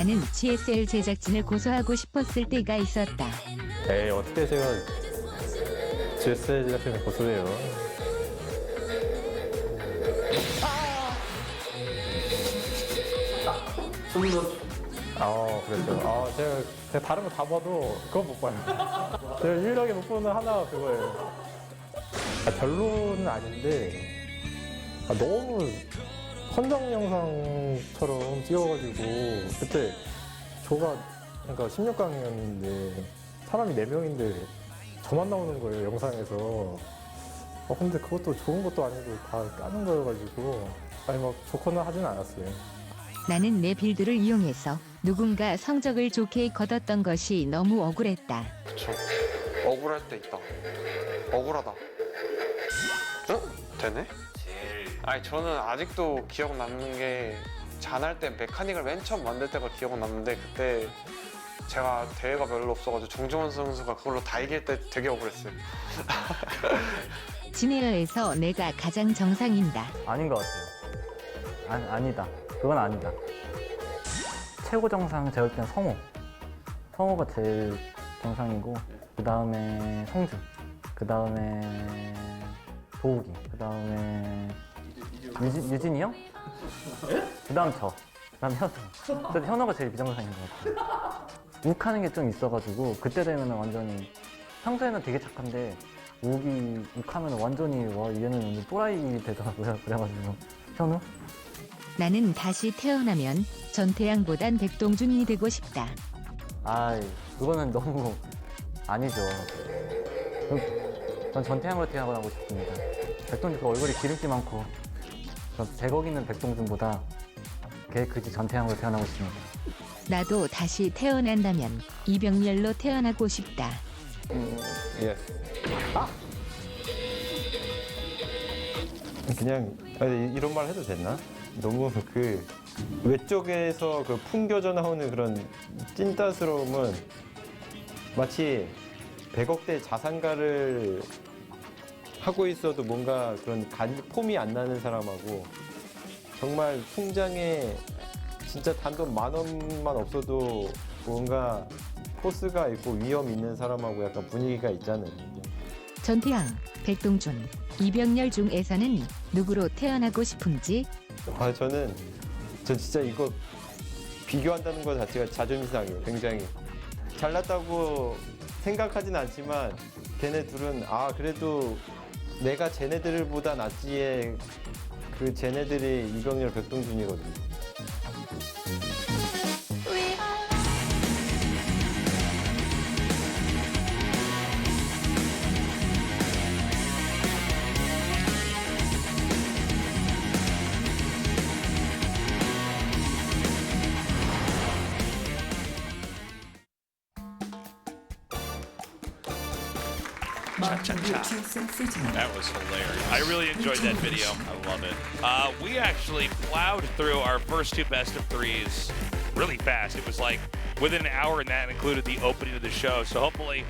나는 GSL 제작진을 고소하고 싶었을 때가 있었다. 에이, 어떻게 제가 GSL 제작진을 고소해요. 그랬죠. 제가 다른 거 다 봐도 그건 못 봐요. 제가 유일하게 못 보는 하나가 그거예요. 별로는 아닌데, 너무 헌정 영상처럼 찍어가지고, 그때 조가, 그러니까 16강이었는데, 사람이 4명인데, 저만 나오는 거예요, 영상에서. 근데 그것도 좋은 것도 아니고 다 까는 거여가지고, 막 좋거나 하진 않았어요. 나는 내 빌드를 이용해서 누군가 성적을 좋게 거뒀던 것이 너무 억울했다. 그쵸. 억울할 때 있다. 억울하다. 응? 되네? 아니 저는 아직도 기억 남는 게 잔할 때 메카닉을 맨 처음 만들 때가 기억 남는데 그때 제가 대회가 별로 없어가지고 정정원 선수가 그걸로 다 이길 때 되게 억울했어요. 진에어에서 내가 가장 정상인다. 아닌 것 같아요. 아니다. 그건 아니다. 최고 정상 제가 볼 때는 성호. 성호가 제일 정상이고 그 다음에 성준, 그 다음에 도욱이, 그 다음에 유진이 형? 그 다음 저, 그 다음 현우. 근데 현우가 제일 비정상인 것 같아요. 욱하는 게 좀 있어가지고 그때 되면 완전히 평소에는 되게 착한데 욱하면 완전히 와 얘는 완전 또라이 되더라고요. 그래가지고 현우? 나는 다시 태어나면 전태양보단 백동준이 되고 싶다. 그거는 너무 아니죠. 전 전태양으로 태어나고 싶습니다. 백동준 그 얼굴이 기름기 많고 전 100억 있는 백동준보다 굳이 전태양으로 태어나고 싶습니다. 나도 다시 태어난다면 이병렬로 태어나고 싶다. 예. 그냥 이런 말 해도 됐나? 너무 그 외쪽에서 그 풍겨져 나오는 그런 찐따스러움은 마치 100억대 자산가를 하고 있어도 뭔가 그런 폼이 안 나는 사람하고 정말 통장에 진짜 단돈 10,000원만 없어도 뭔가 포스가 있고 위험 있는 사람하고 약간 분위기가 있잖아요. 전태양, 백동준, 이병렬 중에서는 누구로 태어나고 싶은지? 저 진짜 이거 비교한다는 것 자체가 자존심 상해요. 굉장히 잘났다고 생각하진 않지만 걔네 둘은 그래도 내가 쟤네들보다 낫지에 그 쟤네들이 이병렬 백동준이거든요. That was hilarious. I really enjoyed that video. I love it. We actually plowed through our first 2 best of 3s really fast. It was like within an hour, and that included the opening of the show. So hopefully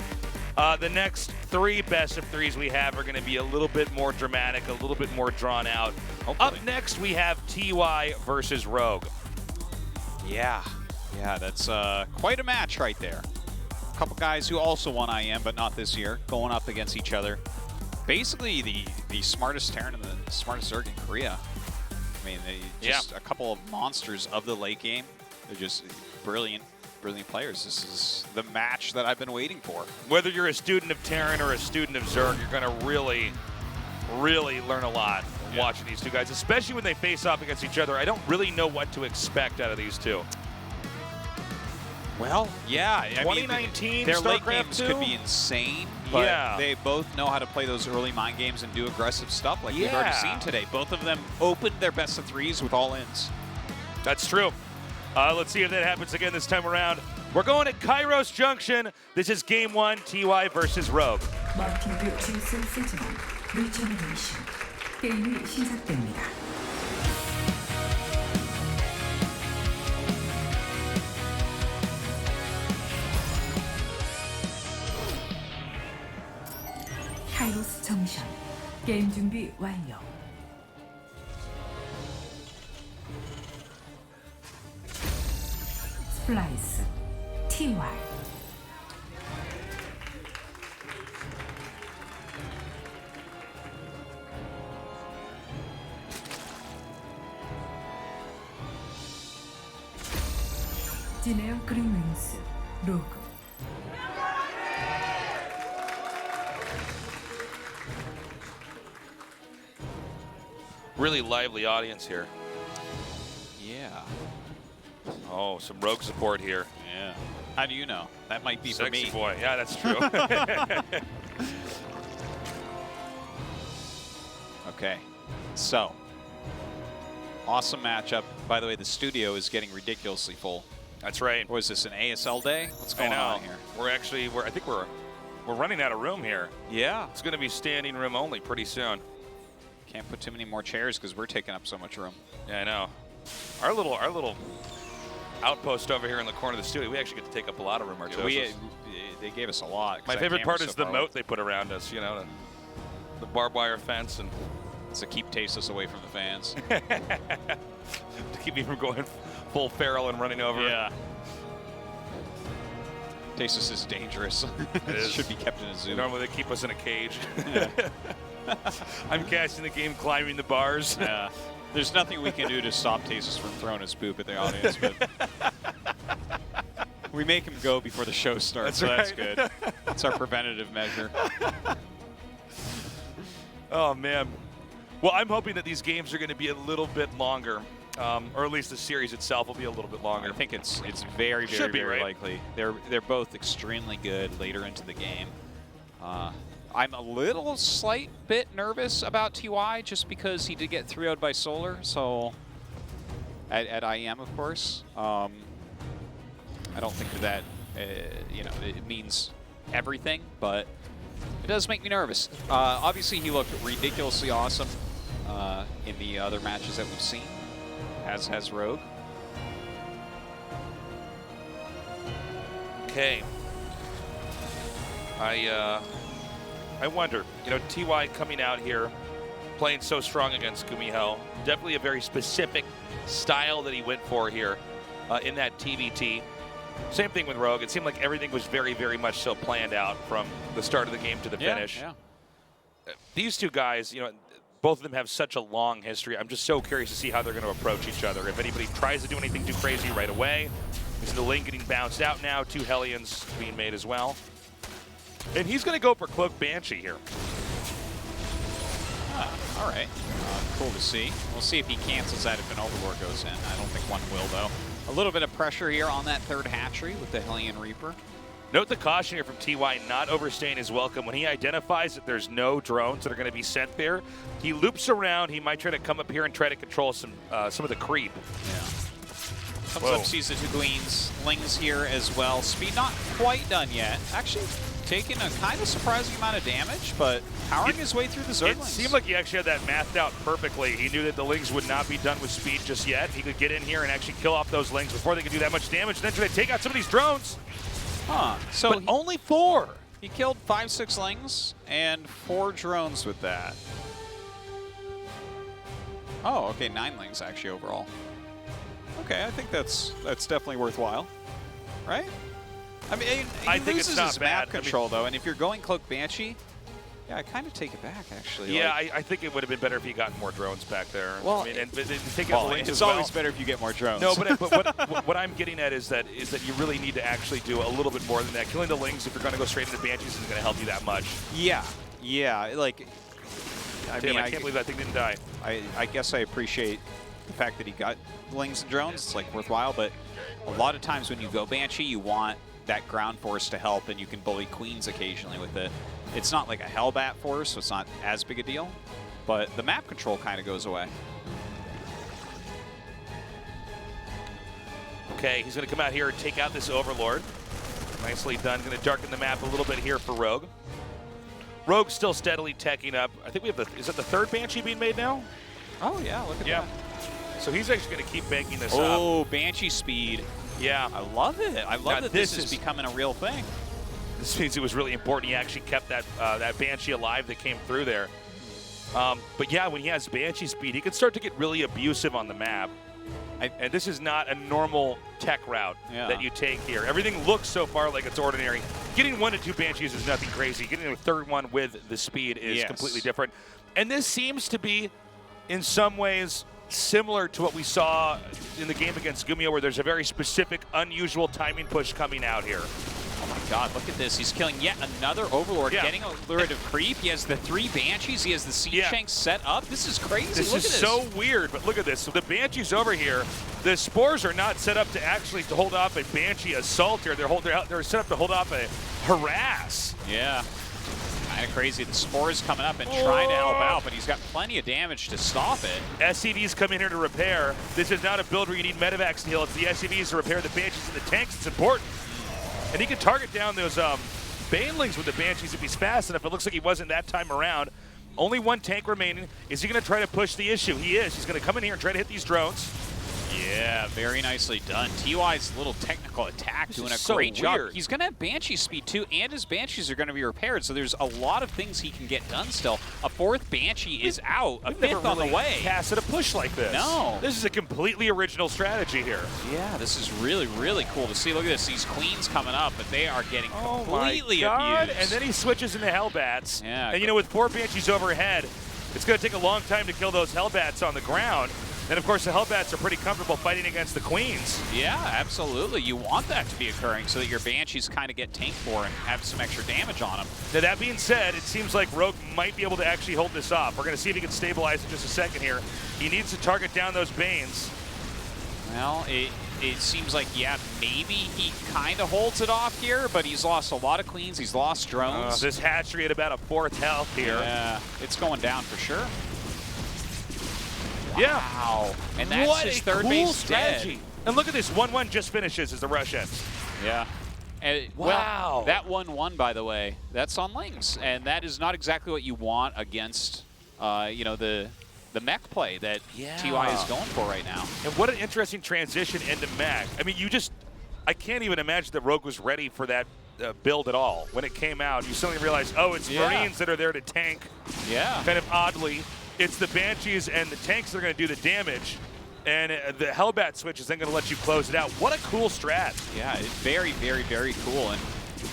the next 3 best of 3s we have are going to be a little bit more dramatic, a little bit more drawn out. Hopefully. Up next, we have TY versus Rogue. Yeah, that's quite a match right there. A couple guys who also won IM, but not this year, going up against each other. Basically, the smartest Terran and the smartest Zerg in Korea. I mean, just a couple of monsters of the late game. They're just brilliant players. This is the match that I've been waiting for. Whether you're a student of Terran or a student of Zerg, you're going to really learn a lot watching these two guys, especially when they face off against each other. I don't really know what to expect out of these two. Well, yeah. 2019 their late StarCraft games 2? could be insane, but Yeah. they both know how to play those early mind games and do aggressive stuff like we've already seen today. Both of them opened their best of 3s with all ins. That's true. Let's see if that happens again this time around. We're going to Kairos Junction. This is Game 1, TY versus Rogue. 멀티뷰 GSL 시즌 리저너레이션 게임이 시작됩니다. 카이로스 정션 게임 준비 완료. 플라이스 TY. 진에어 그린윙스 로그. Really lively audience here. Yeah. Oh, some Rogue support here. Yeah. How do you know? That might be for Sexy me. boy. Yeah, that's true. Okay. So, awesome matchup. By the way, the studio is getting ridiculously full. That's right. What is this, an ASL day? What's I going know. on here? I think we're running out of room here. Yeah. It's going to be standing room only pretty soon. Can't put too many more chairs because we're taking up so much room. Yeah, I know. Our little outpost over here in the corner of the studio, we actually get to take up a lot of room ourselves. They gave us a lot. 'cause My that favorite part camera's is so the far moat away. they put around us, you know, the barbed wire fence and To keep Tasteless away from the fans. to keep me from going full feral and running over. Yeah. Tasteless is dangerous. It is. Should be kept in a zoo. Normally they keep us in a cage. Yeah. I'm casting the game, climbing the bars. Yeah. There's nothing we can do to stop Tasteless from throwing his poop at the audience, but we make him go before the show starts, That's so right. that's good. That's our preventative measure. Oh, man. Well, I'm hoping that these games are going to be a little bit longer, or at least the series itself will be a little bit longer. I think it's very, Should be, very right? likely. They're both extremely good later into the game. I'm a little slight bit nervous about TY just because he did get 3-0'd by Solar, so at IEM, of course. I don't think that you know, it means everything, but it does make me nervous. Obviously, he looked ridiculously awesome in the other matches that we've seen, as has Rogue. Okay. I wonder, you know, TY coming out here, playing so strong against GuMiho, definitely a very specific style that he went for here in that TVT. Same thing with Rogue. It seemed like everything was very, very much so planned out from the start of the game to the finish. Yeah. These two guys, you know, both of them have such a long history. I'm just so curious to see how they're going to approach each other. If anybody tries to do anything too crazy right away. We see the lane getting bounced out now. 2 Hellions being made as well. And he's going to go for Cloak Banshee here. All right. Cool to see. We'll see if he cancels that if an Overlord goes in. I don't think one will, though. A little bit of pressure here on that third hatchery with the Hellion Reaper. Note the caution here from TY, not overstaying his welcome. When he identifies that there's no drones that are going to be sent there, he loops around. He might try to come up here and try to control some of the creep. Yeah. Comes Whoa. up, sees the 2 Gleans. Lings here as well. Speed not quite done yet. Actually taking a kind of surprising amount of damage, but powering his way through the Zerglings. It seemed like he actually had that mathed out perfectly. He knew that the Lings would not be done with speed just yet. He could get in here and actually kill off those Lings before they could do that much damage. Then try to take out some of these drones. Huh. So But only 4. he killed 5-6 Lings and 4 drones with that. Oh, okay, 9 Lings actually overall. Okay, I think that's definitely worthwhile, right? I mean, he I think it's loses not his bad. map control though, and if you're going Cloak Banshee, yeah, I kind of take it back actually. Yeah, like, I think it would have been better if he got more drones back there. Well, I mean, and taking out the Lings it's as well. always better if you get more drones. No, but what I'm getting at is that you really need to actually do a little bit more than that. Killing the Lings, if you're going to go straight into Banshees, isn't going to help you that much. yeah, like I Damn, mean, I can't believe that thing didn't die. I guess I appreciate the fact that he got Lings and drones. It's like worthwhile, but a lot of times when you go Banshee, you want that ground force to help, and you can bully Queens occasionally with it. It's not like a Hellbat force, so it's not as big a deal, but the map control kind of goes away. Okay, he's going to come out here and take out this Overlord. Nicely done. Going to darken the map a little bit here for Rogue. Rogue's still steadily teching up. I think we have is it the 3rd Banshee being made now? Oh yeah, look at that. So he's actually going to keep banking this up. Oh, Banshee speed. Yeah. I love it. I love Now, that this is becoming a real thing. This means it was really important. He actually kept that Banshee alive that came through there. But yeah, when he has Banshee speed, he can start to get really abusive on the map. And this is not a normal tech route that you take here. Everything looks so far like it's ordinary. Getting 1 to 2 Banshees is nothing crazy. Getting a third one with the speed is completely different. And this seems to be, in some ways, similar to what we saw in the game against GuMiho, where there's a very specific, unusual timing push coming out here. Oh my god, look at this. He's killing yet another Overlord, getting a little bit of creep. He has the 3 Banshees. He has the Siege Tank set up. This is crazy. This look is at this. so weird, but look at this. So the Banshees over here, the Spores are not set up to actually hold off a Banshee Assault here. They're set up to hold off a Harass. Yeah. Kind of crazy. The Spores coming up and trying to help out, but he's got plenty of damage to stop it. SCVs come in here to repair. This is not a build where you need Medivacs to heal. It's the SCVs to repair the Banshees and the tanks. It's important. And he can target down those Banelings with the Banshees if he's fast enough. It looks like he wasn't that time around. Only 1 tank remaining. Is he going to try to push the issue? He is. He's going to come in here and try to hit these drones. Yeah, very nicely done. TY's little technical attack doing a great job. He's going to have Banshee speed too, and his Banshees are going to be repaired, so there's a lot of things he can get done still. A 4th Banshee is out, a 5th on the way. Casted a push like this. No. This is a completely original strategy here. Yeah, this is really, really cool to see. Look at this, these Queens coming up, but they are getting completely abused. And then he switches into Hellbats. Yeah. And you know, with 4 Banshees overhead, it's going to take a long time to kill those Hellbats on the ground. And of course, the Hellbats are pretty comfortable fighting against the Queens. Yeah, absolutely. You want that to be occurring so that your Banshees kind of get tanked for and have some extra damage on them. Now, that being said, it seems like Rogue might be able to actually hold this off. We're going to see if he can stabilize in just a second here. He needs to target down those Banes. Well, it seems like, yeah, maybe he kind of holds it off here, but he's lost a lot of Queens. He's lost drones. This hatchery at about a 4th health here. Yeah, it's going down for sure. Yeah. Wow. And that's what his a third cool base strategy. dead. And look at this, 1-1 just finishes as the rush ends. Yeah. And, wow. Well, that 1-1, by the way, that's on Lings, and that is not exactly what you want against, you know, the mech play that TY is going for right now. And what an interesting transition into mech. I mean, I can't even imagine that Rogue was ready for that build at all. When it came out, you suddenly realize, oh, it's Marines that are there to tank. Yeah. Kind of oddly. It's the Banshees and the tanks that are going to do the damage, and the Hellbat switch is then going to let you close it out. What a cool strat. Yeah, it's very, very, very cool. And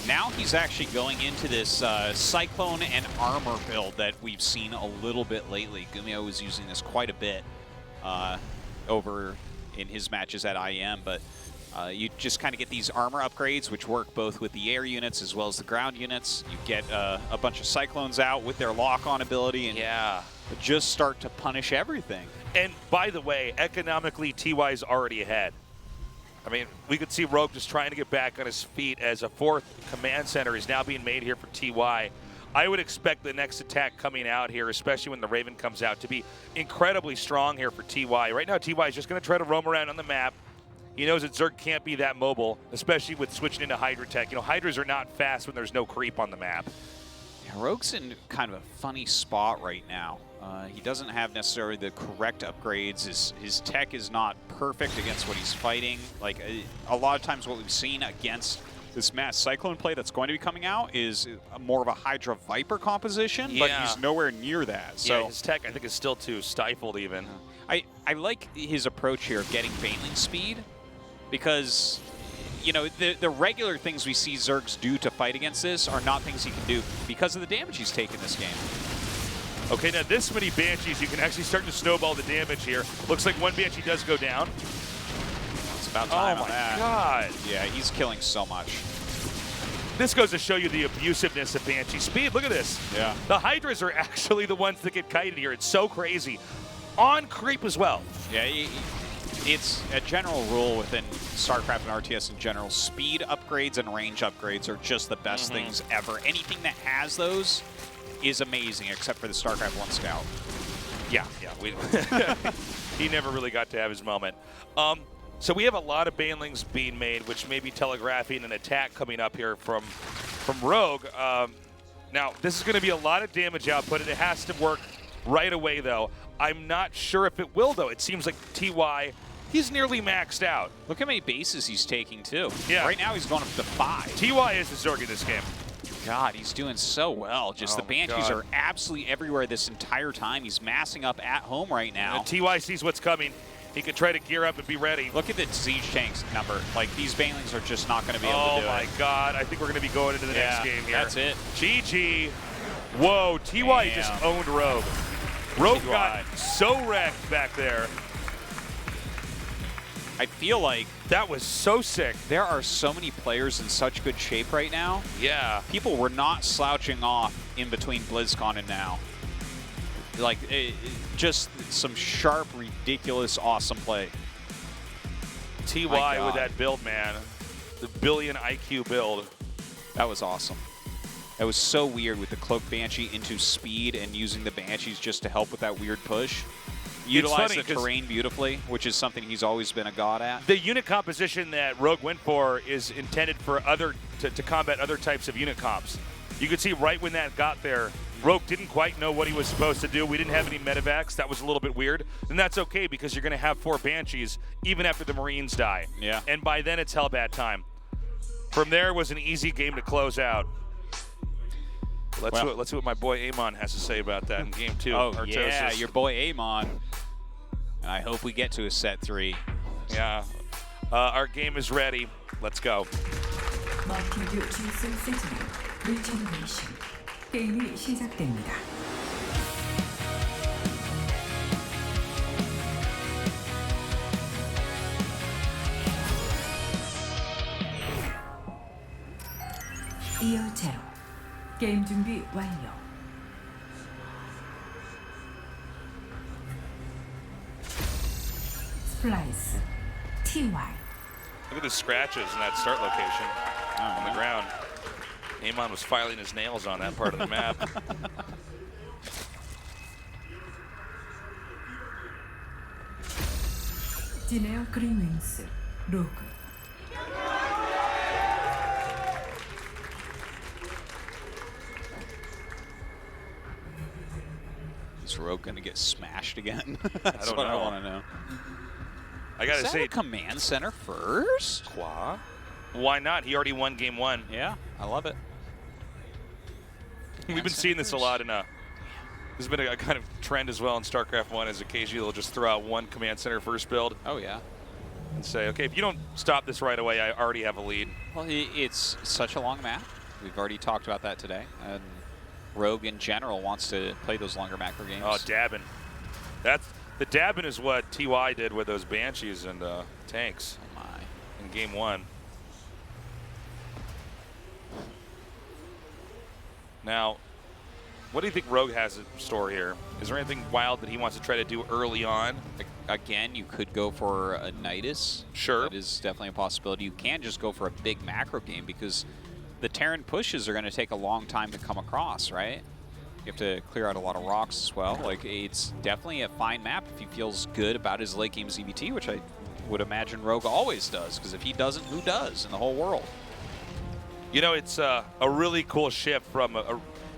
now he's actually going into this Cyclone and Armor build that we've seen a little bit lately. GuMiho was using this quite a bit over in his matches at IEM, but you just kind of get these armor upgrades, which work both with the air units as well as the ground units. You get a bunch of Cyclones out with their lock-on ability, and just start to punish everything. And by the way, economically, TY's already ahead. I mean, we could see Rogue just trying to get back on his feet as a 4th command center is now being made here for TY. I would expect the next attack coming out here, especially when the Raven comes out, to be incredibly strong here for TY. Right now, TY is just going to try to roam around on the map. He knows that Zerg can't be that mobile, especially with switching into Hydra tech. You know, Hydras are not fast when there's no creep on the map. Yeah, Rogue's in kind of a funny spot right now. He doesn't have necessarily the correct upgrades. His tech is not perfect against what he's fighting. Like, a lot of times what we've seen against this Mass Cyclone play that's going to be coming out is more of a Hydra Viper composition, but he's nowhere near that. So his tech, I think, is still too stifled even. I like his approach here of getting Baneling speed, because, you know, the regular things we see Zergs do to fight against this are not things he can do because of the damage he's taken this game. Okay, now this many Banshees, you can actually start to snowball the damage here. Looks like 1 Banshee does go down. It's about time on that. Oh my god. Yeah, he's killing so much. This goes to show you the abusiveness of Banshee speed. Look at this. Yeah. The Hydras are actually the ones that get kited here. It's so crazy. On creep as well. Yeah, it's a general rule within StarCraft and RTS in general. Speed upgrades and range upgrades are just the best things ever. Anything that has those is amazing, except for the StarCraft 1 Scout. Yeah. He never really got to have his moment. So we have a lot of Banelings being made, which may be telegraphing an attack coming up here from Rogue. Now, this is going to be a lot of damage output, and it has to work right away, though. I'm not sure if it will, though. It seems like TY, he's nearly maxed out. Look how many bases he's taking, too. Yeah. Right now, he's going up to 5. TY is the Zerg in this game. God, he's doing so well. Just the Banshees are absolutely everywhere this entire time. He's massing up at home right now. TY sees what's coming. He could try to gear up and be ready. Look at the Siege Tanks number. Like, these Banelings are just not going to be able to do it. Oh my God, I think we're going to be going into the next game here. That's it. GG. Whoa, TY just owned Rogue. Rogue got so wrecked back there. I feel like That was so sick. there are so many players in such good shape right now. Yeah. People were not slouching off in between BlizzCon and now. Like, just some sharp, ridiculous, awesome play. TY with that build, man. The billion IQ build. That was awesome. That was so weird with the Cloak Banshee into speed and using the Banshees just to help with that weird push. Utilize the terrain beautifully, which is something he's always been a god at. The unit composition that Rogue went for is intended for to combat other types of unit comps. You could see right when that got there, Rogue didn't quite know what he was supposed to do. We didn't have any medevacs. That was a little bit weird. And that's okay because you're going to have 4 Banshees even after the Marines die. Yeah. And by then it's hell bad time. From there was an easy game to close out. Let's see what my boy Amon has to say about that in game 2. Oh, Artosis. yeah, your boy Amon. And I hope we get to a set 3. Yeah. Our game is ready. Let's go. 마틴 GSL 세트는 리저너레이션 게임이 시작됩니다. 이어 제로 게임 준비 완료. 스플라이스 TY Look at the scratches in that start location on the ground. Amon was filing his nails on that part of the map. 지네어 그린윙스 로그 Is Rogue going to get smashed again? That's what I want to know. I gotta Is that say, a command center first? Qua? Why not? He already won game 1. Yeah, I love it. We've been seeing this a lot in there's been a kind of trend as well in StarCraft 1 as occasionally they'll just throw out one command center first build Oh, yeah. and say, okay, if you don't stop this right away, I already have a lead. Well, it's such a long map. We've already talked about that today. And Rogue in general wants to play those longer macro games. Oh, dabbing. The dabbing is what TY did with those Banshees and tanks Oh my. in game 1. Now, what do you think Rogue has in store here? Is there anything wild that he wants to try to do early on? Again, you could go for a Nidus. Sure. That is definitely a possibility. You can just go for a big macro game because the Terran pushes are going to take a long time to come across, right? You have to clear out a lot of rocks as well. Like, it's definitely a fine map if he feels good about his late game ZBT, which I would imagine Rogue always does, because if he doesn't, who does in the whole world? You know, it's a really cool shift from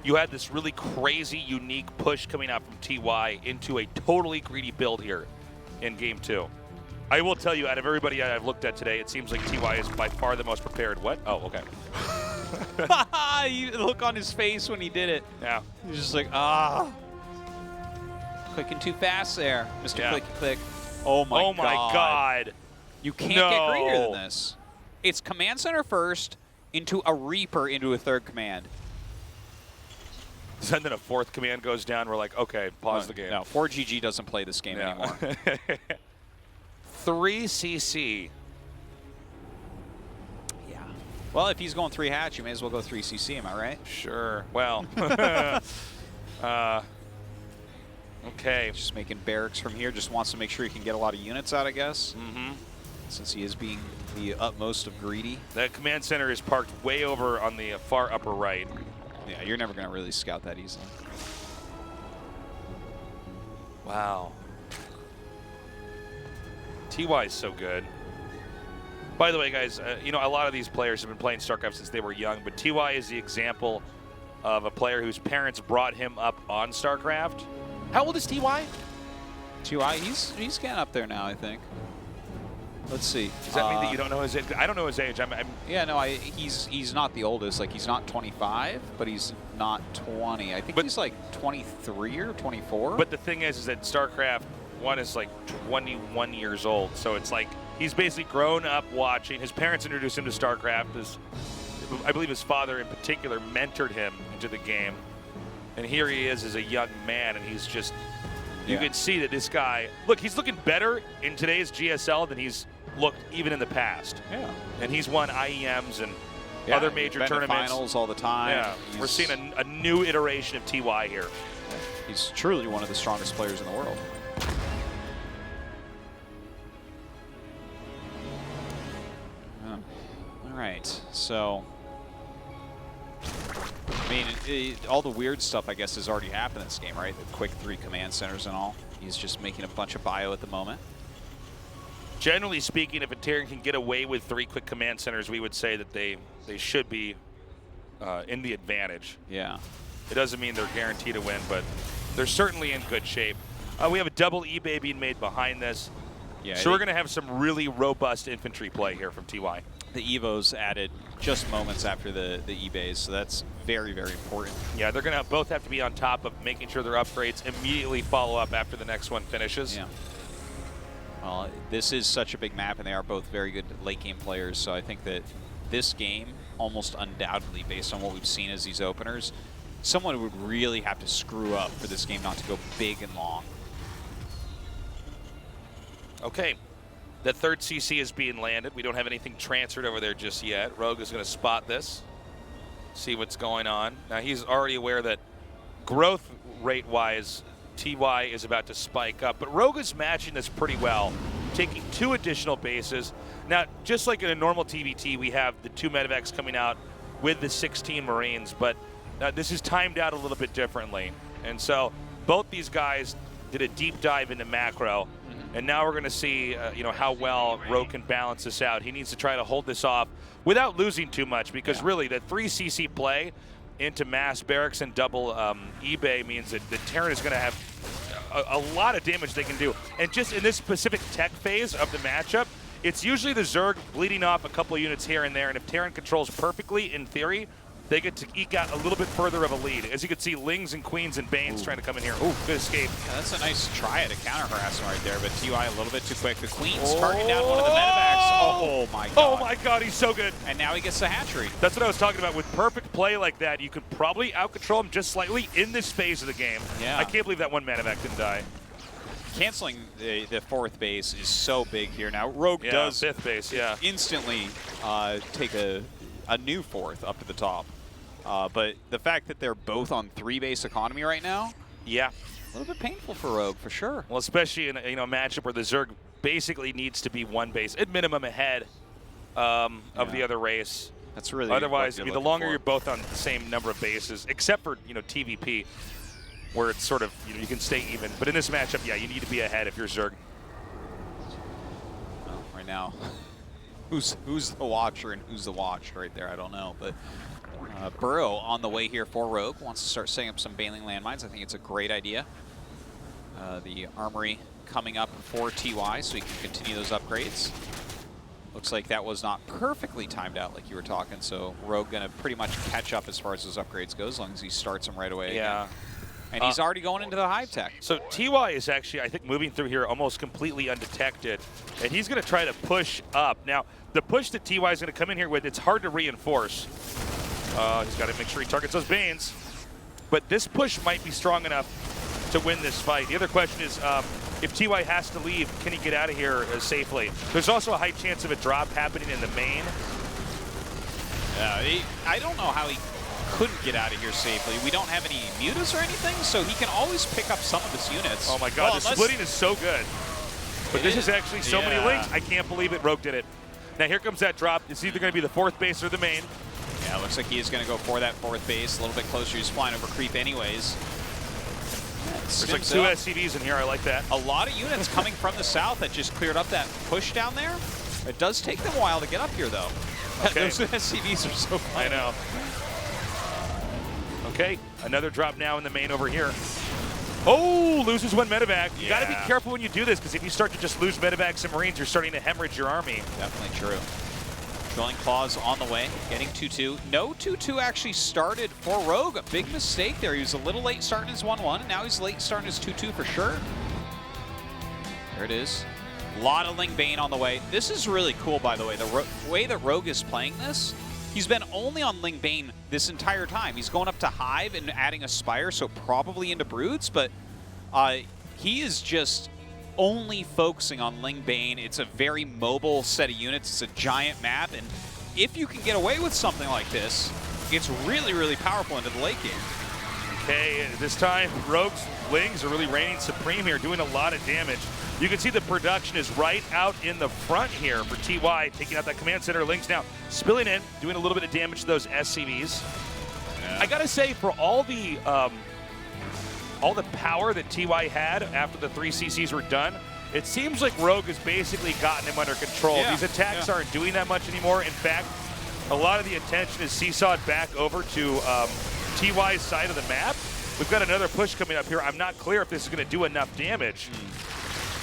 you had this really crazy, unique push coming out from TY into a totally greedy build here in game 2. I will tell you, out of everybody I've looked at today, it seems like TY is by far the most prepared. What? Oh, okay. You look on his face when he did it. Yeah. He's just like, ah. Clicking too fast there, Mr. Yeah. Clicky Click. Oh my God. You can't No. get greater than this. It's command center first, into a Reaper, into a third command. And then a 4th command goes down. We're like, okay, pause the game. No, 4GG doesn't play this game anymore. 3 CC. Yeah. Well, if he's going 3 hatch, you may as well go 3 CC, am I right? Sure. Well. Okay. Just making barracks from here. Just wants to make sure he can get a lot of units out, I guess. Mm-hmm. Since he is being the utmost of greedy. That command center is parked way over on the far upper right. Yeah, you're never going to really scout that easily. Wow. TY is so good. By the way, guys, you know, a lot of these players have been playing StarCraft since they were young, but TY is the example of a player whose parents brought him up on StarCraft. How old is TY? TY, he's getting up there now, I think. Let's see. Does that mean that you don't know his age? I don't know his age. Yeah, no, he's not the oldest. Like, he's not 25, but he's not 20. I think he's like 23 or 24. But the thing is that StarCraft, one is like 21 years old. So it's like he's basically grown up watching. His parents introduced him to StarCraft. I believe his father in particular mentored him into the game. And here he is as a young man, and he's just, you can see that this guy, look, he's looking better in today's GSL than he's looked even in the past. Yeah. And he's won IEMs and other major tournaments. Finals all the time. Yeah, we're seeing a new iteration of TY here. He's truly one of the strongest players in the world. All right, so I mean, all the weird stuff, I guess, has already happened in this game, right? The quick 3 command centers and all. He's just making a bunch of bio at the moment. Generally speaking, if a Terran can get away with 3 quick command centers, we would say that they should be in the advantage. Yeah. It doesn't mean they're guaranteed to win, but they're certainly in good shape. We have a double eBay being made behind this. Yeah, so we're going to have some really robust infantry play here from TY. The Evos added just moments after the eBays, so that's very, very important. Yeah, they're going to both have to be on top of making sure their upgrades immediately follow up after the next one finishes. Yeah. Well, this is such a big map, and they are both very good late-game players, so I think that this game, almost undoubtedly, based on what we've seen as these openers, someone would really have to screw up for this game not to go big and long. Okay, the third CC is being landed. We don't have anything transferred over there just yet. Rogue is going to spot this, see what's going on. Now he's already aware that growth rate-wise, TY is about to spike up, but Rogue is matching this pretty well, taking 2 additional bases. Now, just like in a normal TVT, we have the 2 medevacs coming out with the 16 Marines, but this is timed out a little bit differently. And so both these guys did a deep dive into macro, and now we're going to see how well Rogue can balance this out. He needs to try to hold this off without losing too much, because really the 3 CC play into mass barracks and double eBay means that the Terran is going to have a lot of damage they can do. And just in this specific tech phase of the matchup, it's usually the Zerg bleeding off a couple of units here and there, and if Terran controls perfectly, in theory, they get to eke out a little bit further of a lead. As you can see, Lings and Queens and Banes trying to come in here. Ooh, good escape. Yeah, that's a nice try at a counter harassment right there, but TY a little bit too quick. The Queen's targeting down one of the medevacs. Oh my god. Oh my god, he's so good. And now he gets the hatchery. That's what I was talking about. With perfect play like that, you can probably out-control him just slightly in this phase of the game. Yeah. I can't believe that one medevac didn't die. Canceling the 4th base is so big here. Now, Rogue does 5th base, yeah. instantly take a new 4th up to the top. But the fact that they're both on 3 base economy right now, yeah, a little bit painful for Rogue for sure. Well, especially in a matchup where the Zerg basically needs to be 1 base at minimum ahead of the other race. That's really otherwise. what I mean, you're the longer looking you're both on the same number of bases, except for TVP, where it's sort of you can stay even. But in this matchup, yeah, you need to be ahead if you're Zerg. Well, right now, who's the watcher and who's the watched right there? I don't know, but. Burrow on the way here for Rogue, wants to start setting up some bailing landmines. I think it's a great idea. The armory coming up for TY so he can continue those upgrades. Looks like that was not perfectly timed out like you were talking, so Rogue going to pretty much catch up as far as those upgrades go, as long as he starts them right away. Yeah. Again. And he's already going into the hive tech. So TY is actually, I think, moving through here almost completely undetected, and he's going to try to push up. Now, the push that TY is going to come in here with, it's hard to reinforce. He's got to make sure he targets those Banes. But this push might be strong enough to win this fight. The other question is, if TY has to leave, can he get out of here safely? There's also a high chance of a drop happening in the main. I don't know how he couldn't get out of here safely. We don't have any mutas or anything, so he can always pick up some of his units. Oh my god, the splitting is so good. But this is actually so many links. I can't believe it. Rogue did it. Now here comes that drop. It's either going to be the 4th base or the main. Yeah, looks like he is going to go for that 4th base. A little bit closer. He's flying over creep anyways. There's like 2 SCVs in here. I like that. A lot of units coming from the south that just cleared up that push down there. It does take them a while to get up here, though. Okay. Those SCVs are so fun. I know. Okay, another drop now in the main over here. Oh, loses 1 medevac. You got to be careful when you do this, because if you start to just lose medevacs and Marines, you're starting to hemorrhage your army. Definitely true. Drilling Claws on the way, getting 2-2. No 2-2 actually started for Rogue. A big mistake there. He was a little late starting his 1-1, and now he's late starting his 2-2 for sure. There it is. A lot of Ling Bane on the way. This is really cool, by the way. The way that Rogue is playing this, he's been only on Ling Bane this entire time. He's going up to Hive and adding a Spire, so probably into Broods, but he is just only focusing on Ling Bane. It's a very mobile set of units. It's a giant map, and if you can get away with something like this, it's really, really powerful into the late game. Okay, this time Rogue's Lings are really reigning supreme here, doing a lot of damage. You can see the production is right out in the front here for TY, taking out that command center. Lings now spilling in, doing a little bit of damage to those SCVs. Yeah. I gotta say, for all the power that TY had after the 3 CCs were done, it seems like Rogue has basically gotten him under control. Yeah. These attacks aren't doing that much anymore. In fact, a lot of the attention is seesawed back over to TY's side of the map. We've got another push coming up here. I'm not clear if this is going to do enough damage.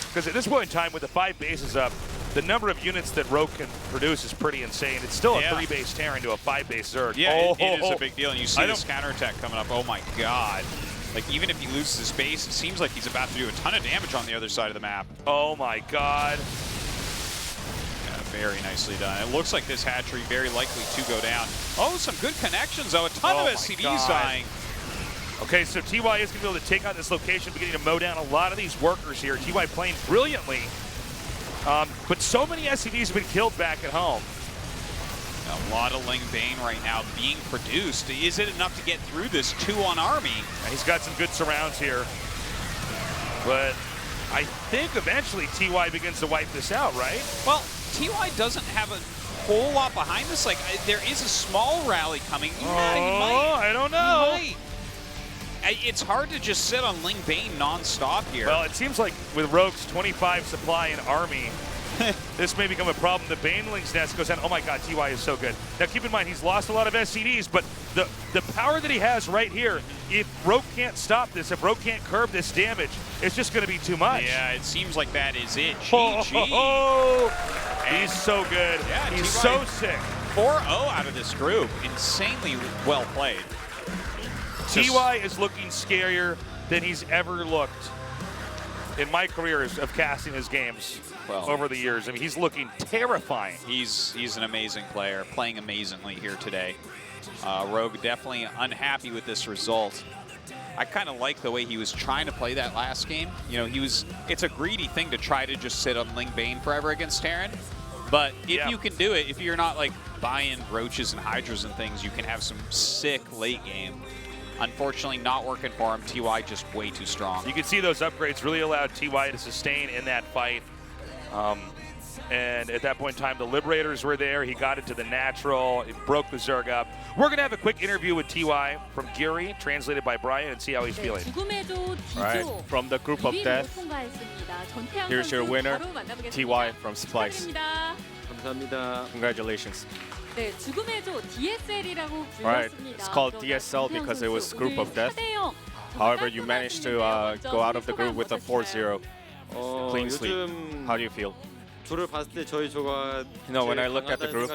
Because at this point in time, with the 5 bases up, the number of units that Rogue can produce is pretty insane. It's still a 3-base Terran to a 5-base Zerg. Yeah, it is a big deal. And you see this counterattack coming up. Oh my god. Like, even if he loses his base, it seems like he's about to do a ton of damage on the other side of the map. Oh my god. Yeah, very nicely done. It looks like this hatchery very likely to go down. Oh, some good connections, though. A ton of SCVs dying. Okay, so TY is going to be able to take out this location, beginning to mow down a lot of these workers here. TY playing brilliantly. But so many SCVs have been killed back at home. A lot of Ling Bane right now being produced. Is it enough to get through this 2-on army? And he's got some good surrounds here. But I think eventually TY begins to wipe this out, right? Well, TY doesn't have a whole lot behind this. Like, there is a small rally coming. Yeah, he might. I don't know. He might. It's hard to just sit on Ling Bane non-stop here. Well, it seems like with Rogue's 25 supply in army, this may become a problem. The Baneling's nest goes down. Oh my god, TY is so good. Now keep in mind, he's lost a lot of SCDs, but the power that he has right here, if Rogue can't stop this, if Rogue can't curb this damage, it's just going to be too much. Yeah, it seems like that is it. GG. He's so good. Yeah, he's TY so sick. 4-0 out of this group. Insanely well played. TY is looking scarier than he's ever looked in my career of casting his games over the years. I mean, he's looking terrifying. He's an amazing player, playing amazingly here today. Rogue definitely unhappy with this result. I kind of like the way he was trying to play that last game. You know, it's a greedy thing to try to just sit on Ling Bane forever against Terran. But if you can do it, if you're not like buying roaches and hydras and things, you can have some sick late game. Unfortunately, not working for him. TY just way too strong. You can see those upgrades really allowed TY to sustain in that fight. And at that point in time, the Liberators were there. He got into the natural. It broke the Zerg up. We're going to have a quick interview with TY from Geary, translated by Brian, and see how he's feeling. All right, from the group of death, here's your winner, TY from Splice. Congratulations. Right, it's called DSL because it was group of death. However, you managed to go out of the group with a 4-0 clean sweep. How do you feel? You know, when I look at the group,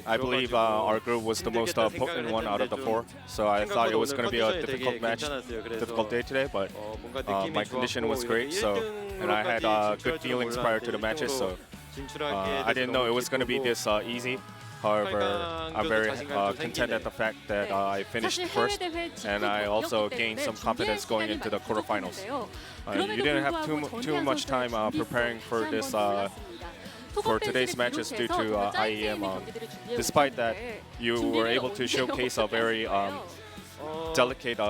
I believe our group was the most potent one out of the 4. So I thought it was going to be a difficult match, difficult day today, but my condition was great. And I had good feelings prior to the matches, so I didn't know it was going to be this easy. However, I'm very content at the fact that I finished first, and I also gained some confidence going into the quarterfinals. You didn't have too much time preparing for this for today's matches due to IEM. Despite that, you were able to showcase a very delicate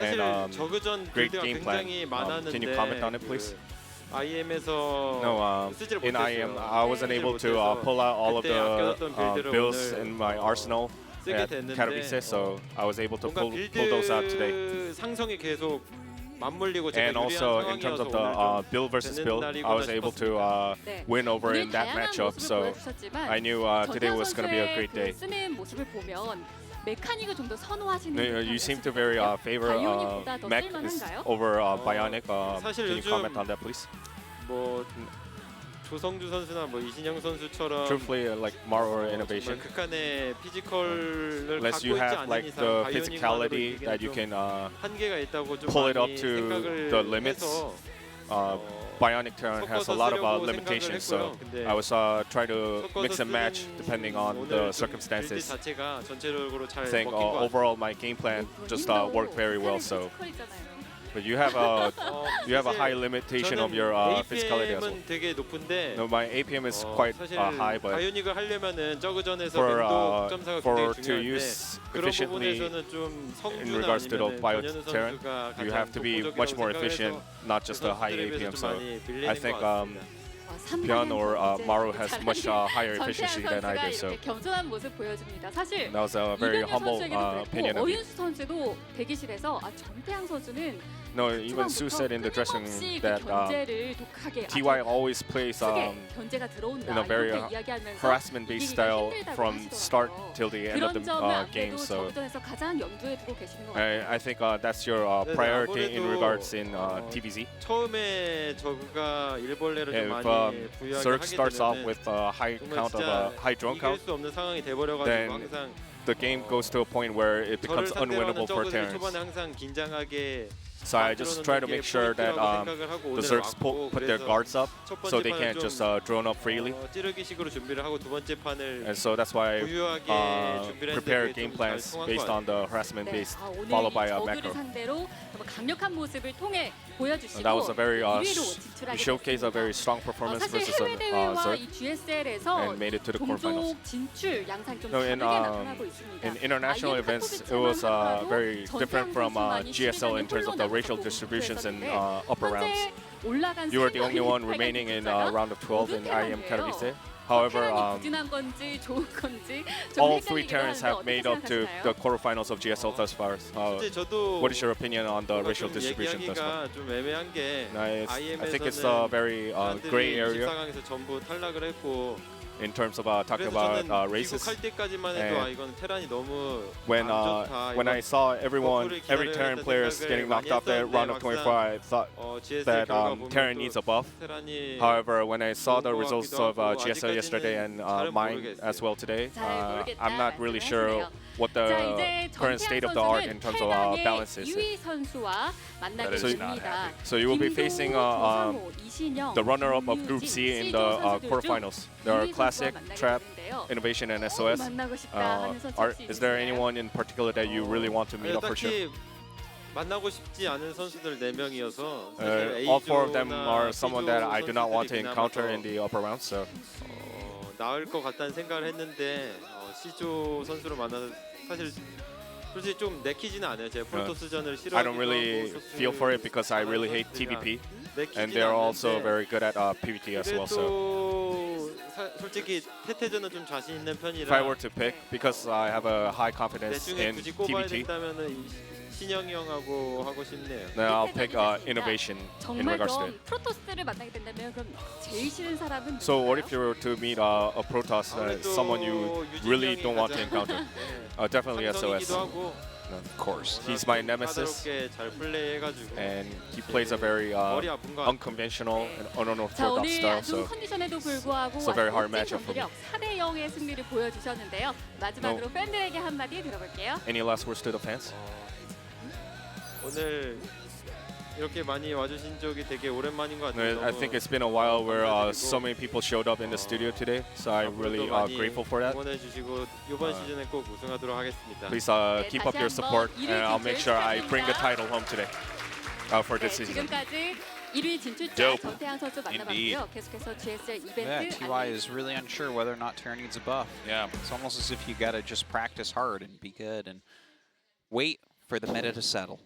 and great game plan. Can you comment on it, please? No, in IEM, I wasn't able to pull out all of the builds in my arsenal at Katowice, so I was able to pull those out today. And also, in terms of the build versus build, I was able to win over in that matchup, so I knew today was going to be a great day. You seem to very favor mech over bionic. Can you comment on that, please? Truthfully, like Mario Innovation. Unless you have like the physicality that you can pull it up to the limits, Bionic Terran has a lot of limitations, so I was trying to mix and match depending on the circumstances. I think overall my game plan just worked very well. So, but you have a high limitation of your physicality as well. 되게 높은데 No, my APM is quite high, but 바이오닉을 하려면은 저그전에서 맹독 점사가 for 굉장히 to 중요한데 use 그런 efficiently 부분에서는 좀 in 성주나 regards to the 아니면은 Bio Terran, 선수가 you 가장 have to be much more efficient, not just a high APM. So I think Pyun or Maru has much higher efficiency than I do. So 겸손한 모습 보여줍니다. 사실 that was a very humble opinion of me. 어윤수 선수도 대기실에서 전태양 선수는 No, even Sue said in the dressing room that 견제를 독하게 TY always plays 견제가 들어온다. in a very 이렇게 이야기하면서 harassment-based style 힘들다고 from start 하시더라고요. till the end of the 그런 점을 game. 아무래도 So 저그전에서 가장 염두에 두고 계시는 것 같아요. I think that's your priority in regards in TVZ. 처음에 저그가 일벌레를 좀 If 많이 부여하게 Zerg 하게 starts off 되면은 with a high 정말 count of 진짜 high drone 이길 count, 수 없는 상황이 돼버려가지고 then 항상 the game goes to a point where it 저를 becomes 상대로 하는 unwinnable for 저그들이 Terrans. 초반에 항상 긴장하게 So I just try to make sure that the Zergs put their guards up so they can't just drone up freely. 찌르기식으로 준비를 하고 두 번째 판을 And so that's why 부유하게 I 준비를 prepare 했는데 game 좀 plans 잘 통한 based 것 on the harassment based, 오늘 followed 이 by a 저그를 macro. 상대로 정말 강력한 모습을 통해 보여주시고 That was a very 2위로 진출하게 showcase a 됐습니다. very strong performance 사실 versus 해외 대회와 Zerg 이 GSL에서 and made it to the quarterfinals. 종족 진출 양상이 좀 No, in, 다르게 나타나고 있습니다. in international events, it was very different from GSL in terms of the racial distributions in upper rounds. You were the only one remaining in round of 12 in IEM Katowice. However, 부진한 건지 좋은 건지 좀 all three 헷갈리기도 Terrans 하는데 have 어떻게 made up to the 생각하시나요? quarterfinals of GSL thus far. 실제 저도 What is your opinion on the 뭔가 racial 좀 distribution thus far? 얘기하기가 좀 애매한 게 I think it's a very gray area 24강에서 전부 탈락을 했고 in terms of talking 그래서 about 저는 races. 귀국할 때까지만 해도 And 이건 테란이 너무 When 안 좋다. when I saw every 버프를 Terran 기다려야 players 된다는 getting 생각을 knocked out there 많이 round of 했었는데 24, I thought GSL that 결과 보면 Terran 또 needs a buff. 테란이 However, when I saw the 좋은 것 results 같기도 of 하고 GSL yesterday and 잘은 mine 모르겠어요. as well today, 잘 모르겠다 I'm not really sure 말씀하시네요. what 자, the 이제 current state of the art in terms of balance is. 2위 선수와 만나게 That is 됩니다. So you will be facing 김도우, 조상호, 이신영, the runner-up of Group 김유진, C in C조 the 선수들 중 quarterfinals. There are 2위 Classic, 선수와 만나게 Trap, 되는데요. Innovation, and SOS. 만나고 싶다 하는 선수 혹시 Is there 있으신가요? anyone in particular that you really want to meet up for sure? 딱히 만나고 싶지 않은 선수들 4명이어서 All four of them are someone that I do not want to encounter in the upper rounds. So 나을 것 같다는 생각을 했는데 C조 선수를 만나서 사실 솔직히 좀 내키지는 않아요. 제가 프로토스전을 싫어하기도 I don't really 하고 feel for it because I really hate TVP, and they're also very good at PvT as well. So 그래도 솔직히 태태전은 좀 자신 있는 편이라 if I were to pick, because I have a high 내 confidence 중에 in 굳이 꼽아야 TVT, 된다면은 신영이 형하고 하고 싶네요. then I'll pick Innovation in 정말 regards to 그럼 it. 프로토스를 만나게 된다면 그럼 제일 싫은 사람은 So what if 누구예요? you were to meet a Protoss, someone you really don't want to encounter? Definitely SOS. 삼성이기도 하고 Of course, he's my nemesis, 까다롭게 잘 플레이해가지고 and he plays a very 머리 아픈 거 unconventional and 자, unorthodox 오늘 style. 안 좋은 So 컨디션에도 불구하고 it's a very hard 멋진 matchup for me. 경기력 4대 0의 승리를 보여주셨는데요. 마지막으로 팬들에게 한마디 들어볼게요. any last words to the fans? 오늘 이렇게 많이 와주신 적이 되게 오랜만인 것 No, 같아요. I think it's been a while where so many people showed up in the studio today, so I'm really grateful for that. 응원해 주시고 이번 시즌에 꼭 우승하도록 하겠습니다. Please 네, keep 다시 up your 한번 support, 일위 and I'll make sure I 진출 bring the 축하드립니다. title home today for 네, this season. 지금까지 1위 진출자 Dope. 전태양 선수 만나봤고요. 계속해서 GSL 이벤트 Yeah, TY is really unsure whether or not Terran needs a buff. Yeah. It's almost as if you gotta just practice hard and be good and wait for the meta to settle.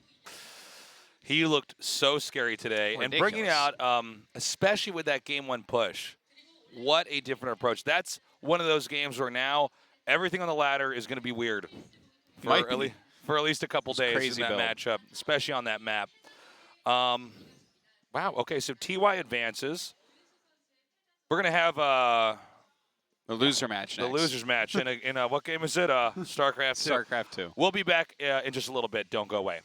He looked so scary today, and bringing out, especially with that game one push, what a different approach. That's one of those games where now everything on the ladder is going to be weird Might for, be. for at least a couple It's days crazy in that build. matchup, especially on that map. Wow. Okay, so TY advances. We're going to have The loser match the next. losers match in a what game is it? StarCraft 2. StarCraft 2. We'll be back in just a little bit. Don't go away.